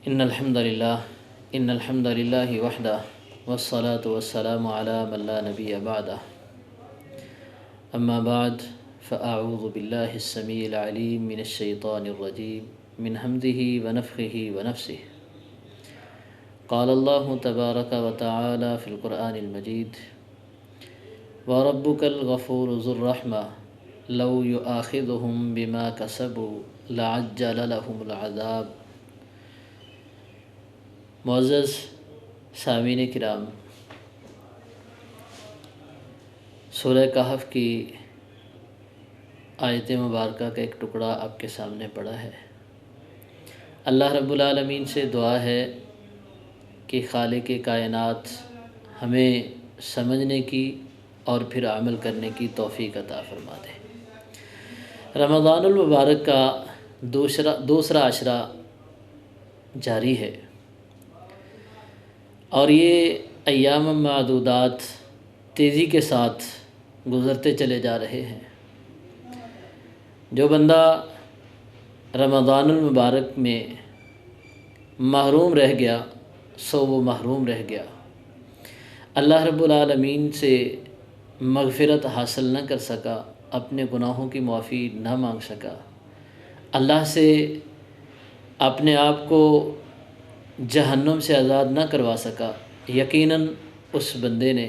ان الحمد لله وحده والصلاة والسلام على من لا نبي بعده اما بعد فاعوذ بالله السميع العليم من الشيطان الرجيم من همزه ونفخه ونفسه. قال الله تبارك وتعالى في القرآن المجيد: وربك الغفور ذو الرحمة لو يؤاخذهم بما كسبوا لعجل لهم العذاب. معزز سامعین کرام، سورہ کہف کی آیت مبارکہ کا ایک ٹکڑا آپ کے سامنے پڑا ہے۔ اللہ رب العالمین سے دعا ہے کہ خالق کائنات ہمیں سمجھنے کی اور پھر عمل کرنے کی توفیق عطا فرما دے۔ رمضان المبارک کا دوسرا عشرہ جاری ہے اور یہ ایام معدودات تیزی کے ساتھ گزرتے چلے جا رہے ہیں۔ جو بندہ رمضان المبارک میں محروم رہ گیا سو وہ محروم رہ گیا، اللہ رب العالمین سے مغفرت حاصل نہ کر سکا، اپنے گناہوں کی معافی نہ مانگ سکا، اللہ سے اپنے آپ کو جہنم سے آزاد نہ کروا سکا، یقیناً اس بندے نے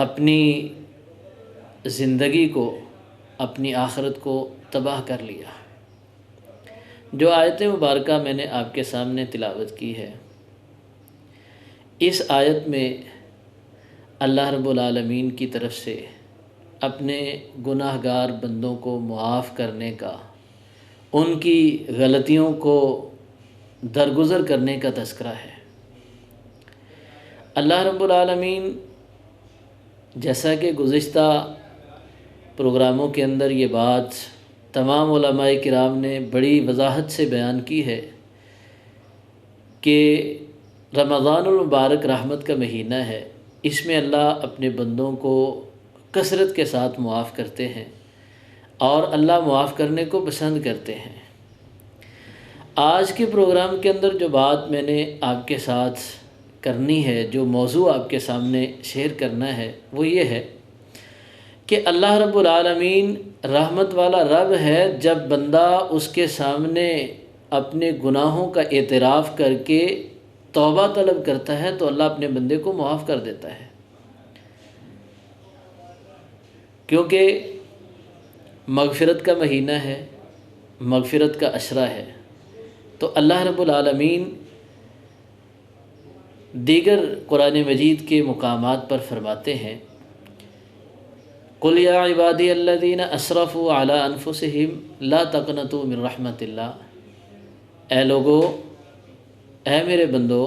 اپنی زندگی کو، اپنی آخرت کو تباہ کر لیا۔ جو آیت مبارکہ میں نے آپ کے سامنے تلاوت کی ہے، اس آیت میں اللہ رب العالمین کی طرف سے اپنے گناہ گار بندوں کو معاف کرنے کا، ان کی غلطیوں کو درگزر کرنے کا تذکرہ ہے۔ اللہ رب العالمین، جیسا کہ گزشتہ پروگراموں کے اندر یہ بات تمام علماء کرام نے بڑی وضاحت سے بیان کی ہے کہ رمضان المبارک رحمت کا مہینہ ہے، اس میں اللہ اپنے بندوں کو کثرت کے ساتھ معاف کرتے ہیں اور اللہ معاف کرنے کو پسند کرتے ہیں۔ آج کے پروگرام کے اندر جو بات میں نے آپ کے ساتھ کرنی ہے، جو موضوع آپ کے سامنے شیئر کرنا ہے، وہ یہ ہے کہ اللہ رب العالمین رحمت والا رب ہے۔ جب بندہ اس کے سامنے اپنے گناہوں کا اعتراف کر کے توبہ طلب کرتا ہے تو اللہ اپنے بندے کو معاف کر دیتا ہے، کیونکہ مغفرت کا مہینہ ہے، مغفرت کا عشرہ ہے۔ تو اللہ رب العالمین دیگر قرآن مجید کے مقامات پر فرماتے ہیں: قُلْ يَا عِبَادِيَ الَّذِينَ أَسْرَفُوا عَلَىٰ أَنفُسِهِمْ لَا تَقْنَطُوا مِن رَحْمَتِ اللَّهِ۔ اے لوگو، اے میرے بندو،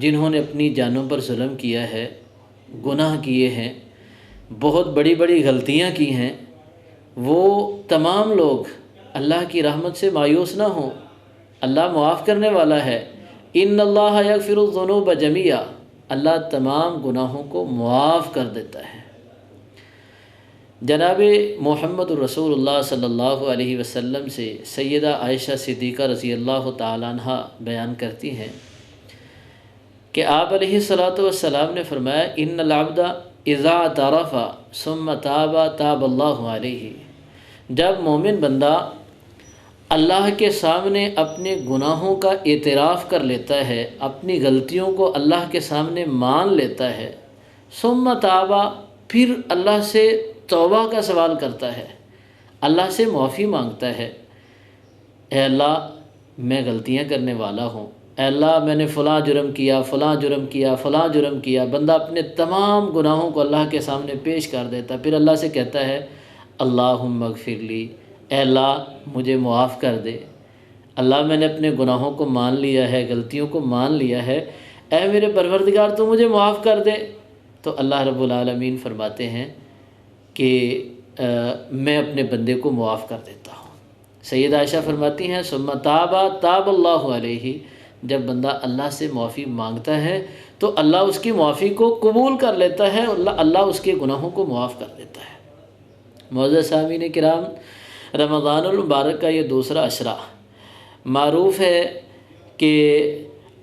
جنہوں نے اپنی جانوں پر ظلم کیا ہے، گناہ کیے ہیں، بہت بڑی بڑی غلطیاں کی ہیں، وہ تمام لوگ اللہ کی رحمت سے مایوس نہ ہوں۔ اللہ معاف کرنے والا ہے۔ ان اللہ یغفر الذنوب جميعا، اللہ تمام گناہوں کو معاف کر دیتا ہے۔ جناب محمد رسول اللہ صلی اللہ علیہ وسلم سے سیدہ عائشہ صدیقہ رضی اللہ تعالیٰ عنہ بیان کرتی ہیں کہ آپ علیہ الصلاۃ والسلام نے فرمایا: ان العبد اذا اعترف ثم تاب تاب اللہ علیہ۔ جب مومن بندہ اللہ کے سامنے اپنے گناہوں کا اعتراف کر لیتا ہے، اپنی غلطیوں کو اللہ کے سامنے مان لیتا ہے، ثم تابا، پھر اللہ سے توبہ کا سوال کرتا ہے، اللہ سے معافی مانگتا ہے: اے اللہ، میں غلطیاں کرنے والا ہوں، اے اللہ میں نے فلاں جرم کیا، فلاں جرم کیا، فلاں جرم کیا۔ بندہ اپنے تمام گناہوں کو اللہ کے سامنے پیش کر دیتا، پھر اللہ سے کہتا ہے: اللہم اغفر لی، اے اللہ مجھے معاف کر دے، اللہ میں نے اپنے گناہوں کو مان لیا ہے، غلطیوں کو مان لیا ہے، اے میرے پروردگار تو مجھے معاف کر دے۔ تو اللہ رب العالمین فرماتے ہیں کہ میں اپنے بندے کو معاف کر دیتا ہوں۔ سیدہ عائشہ فرماتی ہیں: ثم تابا تاب اللہ علیہ۔ جب بندہ اللہ سے معافی مانگتا ہے تو اللہ اس کی معافی کو قبول کر لیتا ہے، اللہ اس کے گناہوں کو معاف کر دیتا ہے۔ معزز سامعین کرام، رمضان المبارک کا یہ دوسرا عشرہ معروف ہے کہ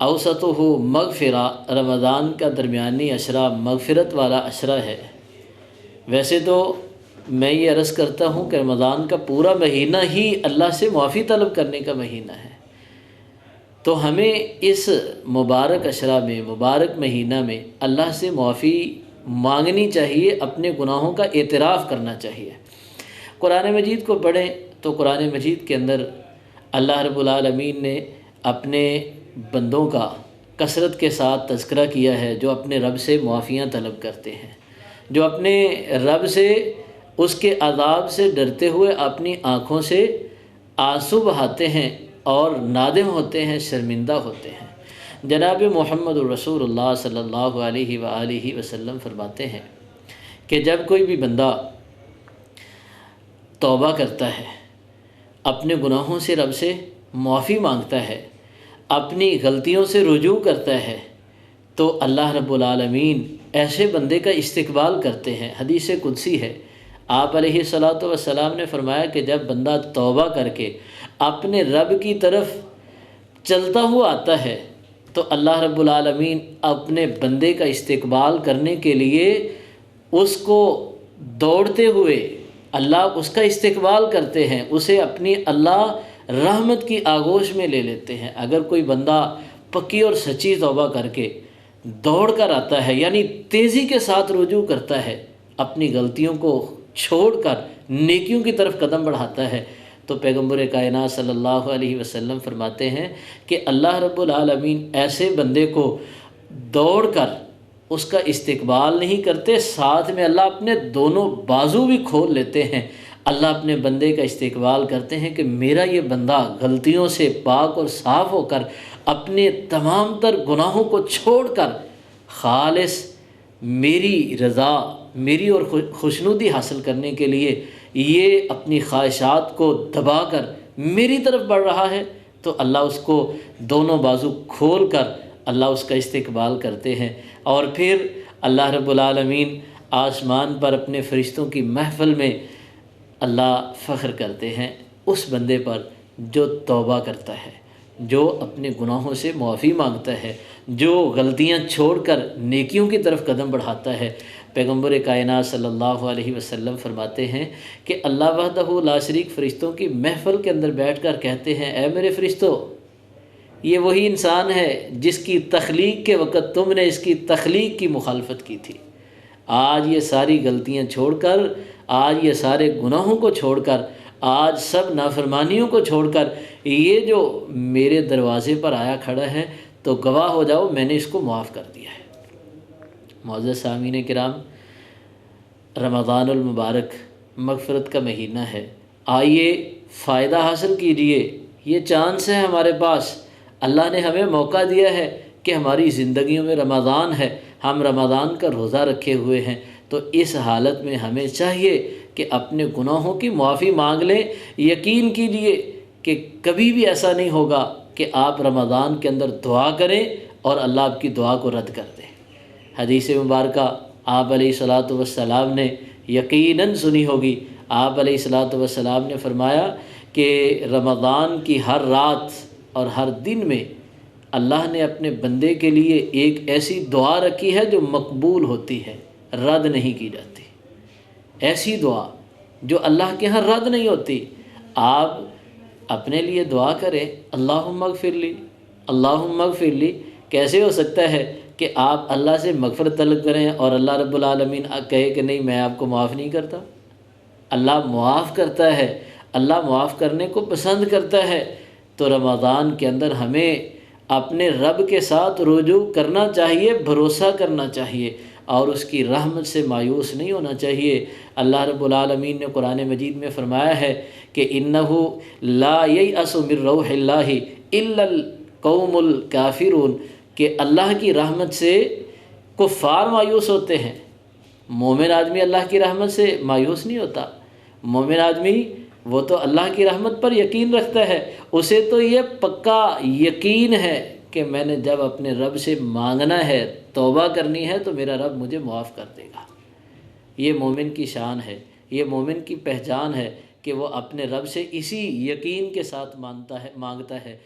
اوسطہ مغفرہ، رمضان کا درمیانی عشرہ مغفرت والا عشرہ ہے۔ ویسے تو میں یہ عرض کرتا ہوں کہ رمضان کا پورا مہینہ ہی اللہ سے معافی طلب کرنے کا مہینہ ہے، تو ہمیں اس مبارک عشرہ میں، مبارک مہینہ میں اللہ سے معافی مانگنی چاہیے، اپنے گناہوں کا اعتراف کرنا چاہیے۔ قرآن مجید کو پڑھیں تو قرآن مجید کے اندر اللہ رب العالمین نے اپنے بندوں کا کثرت کے ساتھ تذکرہ کیا ہے، جو اپنے رب سے معافیاں طلب کرتے ہیں، جو اپنے رب سے اس کے عذاب سے ڈرتے ہوئے اپنی آنکھوں سے آنسو بہاتے ہیں اور نادم ہوتے ہیں، شرمندہ ہوتے ہیں۔ جناب محمد الرسول اللہ صلی اللہ علیہ وآلہ وسلم فرماتے ہیں کہ جب کوئی بھی بندہ توبہ کرتا ہے، اپنے گناہوں سے رب سے معافی مانگتا ہے، اپنی غلطیوں سے رجوع کرتا ہے، تو اللہ رب العالمین ایسے بندے کا استقبال کرتے ہیں۔ حدیث قدسی ہے، آپ علیہ الصلاۃ والسلام نے فرمایا کہ جب بندہ توبہ کر کے اپنے رب کی طرف چلتا ہوا آتا ہے تو اللہ رب العالمین اپنے بندے کا استقبال کرنے کے لیے اس کو دوڑتے ہوئے اللہ اس کا استقبال کرتے ہیں، اسے اپنی اللہ رحمت کی آغوش میں لے لیتے ہیں۔ اگر کوئی بندہ پکی اور سچی توبہ کر کے دوڑ کر آتا ہے، یعنی تیزی کے ساتھ رجوع کرتا ہے، اپنی غلطیوں کو چھوڑ کر نیکیوں کی طرف قدم بڑھاتا ہے، تو پیغمبر کائنات صلی اللہ علیہ وسلم فرماتے ہیں کہ اللہ رب العالمین ایسے بندے کو دوڑ کر اس کا استقبال نہیں کرتے، ساتھ میں اللہ اپنے دونوں بازو بھی کھول لیتے ہیں۔ اللہ اپنے بندے کا استقبال کرتے ہیں کہ میرا یہ بندہ غلطیوں سے پاک اور صاف ہو کر اپنے تمام تر گناہوں کو چھوڑ کر خالص میری رضا، میری اور خوشنودی حاصل کرنے کے لیے یہ اپنی خواہشات کو دبا کر میری طرف بڑھ رہا ہے، تو اللہ اس کو دونوں بازو کھول کر اللہ اس کا استقبال کرتے ہیں۔ اور پھر اللہ رب العالمین آسمان پر اپنے فرشتوں کی محفل میں اللہ فخر کرتے ہیں اس بندے پر جو توبہ کرتا ہے، جو اپنے گناہوں سے معافی مانگتا ہے، جو غلطیاں چھوڑ کر نیکیوں کی طرف قدم بڑھاتا ہے۔ پیغمبر کائنات صلی اللہ علیہ وسلم فرماتے ہیں کہ اللہ وحدہ لا شریک فرشتوں کی محفل کے اندر بیٹھ کر کہتے ہیں، اے میرے فرشتوں، یہ وہی انسان ہے جس کی تخلیق کے وقت تم نے اس کی تخلیق کی مخالفت کی تھی۔ آج یہ ساری غلطیاں چھوڑ کر، آج یہ سارے گناہوں کو چھوڑ کر، آج سب نافرمانیوں کو چھوڑ کر یہ جو میرے دروازے پر آیا کھڑا ہے، تو گواہ ہو جاؤ میں نے اس کو معاف کر دیا ہے۔ معزز سامعین کرام، رمضان المبارک مغفرت کا مہینہ ہے، آئیے فائدہ حاصل کیجیے۔ یہ چانس ہے ہمارے پاس، اللہ نے ہمیں موقع دیا ہے کہ ہماری زندگیوں میں رمضان ہے، ہم رمضان کا روزہ رکھے ہوئے ہیں، تو اس حالت میں ہمیں چاہیے کہ اپنے گناہوں کی معافی مانگ لیں۔ یقین کیجیے کہ کبھی بھی ایسا نہیں ہوگا کہ آپ رمضان کے اندر دعا کریں اور اللہ آپ کی دعا کو رد کر دے۔ حدیث مبارکہ آپ علیہ الصلاۃ والسلام نے یقیناً سنی ہوگی، آپ علیہ الصلاۃ والسلام نے فرمایا کہ رمضان کی ہر رات اور ہر دن میں اللہ نے اپنے بندے کے لیے ایک ایسی دعا رکھی ہے جو مقبول ہوتی ہے، رد نہیں کی جاتی۔ ایسی دعا جو اللہ کے ہاں رد نہیں ہوتی۔ آپ اپنے لیے دعا کریں، اللہم اغفر لی، اللہم اغفر لی۔ کیسے ہو سکتا ہے کہ آپ اللہ سے مغفرت طلب کریں اور اللہ رب العالمین کہے کہ نہیں میں آپ کو معاف نہیں کرتا؟ اللہ معاف کرتا ہے، اللہ معاف کرنے کو پسند کرتا ہے۔ تو رمضان کے اندر ہمیں اپنے رب کے ساتھ رجوع کرنا چاہیے، بھروسہ کرنا چاہیے اور اس کی رحمت سے مایوس نہیں ہونا چاہیے۔ اللہ رب العالمین نے قرآن مجید میں فرمایا ہے کہ انہ لا ییأس من روح اللہ الا القوم الکافرون، کہ اللہ کی رحمت سے کفار مایوس ہوتے ہیں، مومن آدمی اللہ کی رحمت سے مایوس نہیں ہوتا۔ مومن آدمی وہ تو اللہ کی رحمت پر یقین رکھتا ہے، اسے تو یہ پکا یقین ہے کہ میں نے جب اپنے رب سے مانگنا ہے، توبہ کرنی ہے، تو میرا رب مجھے معاف کر دے گا۔ یہ مومن کی شان ہے، یہ مومن کی پہچان ہے کہ وہ اپنے رب سے اسی یقین کے ساتھ مانگتا ہے۔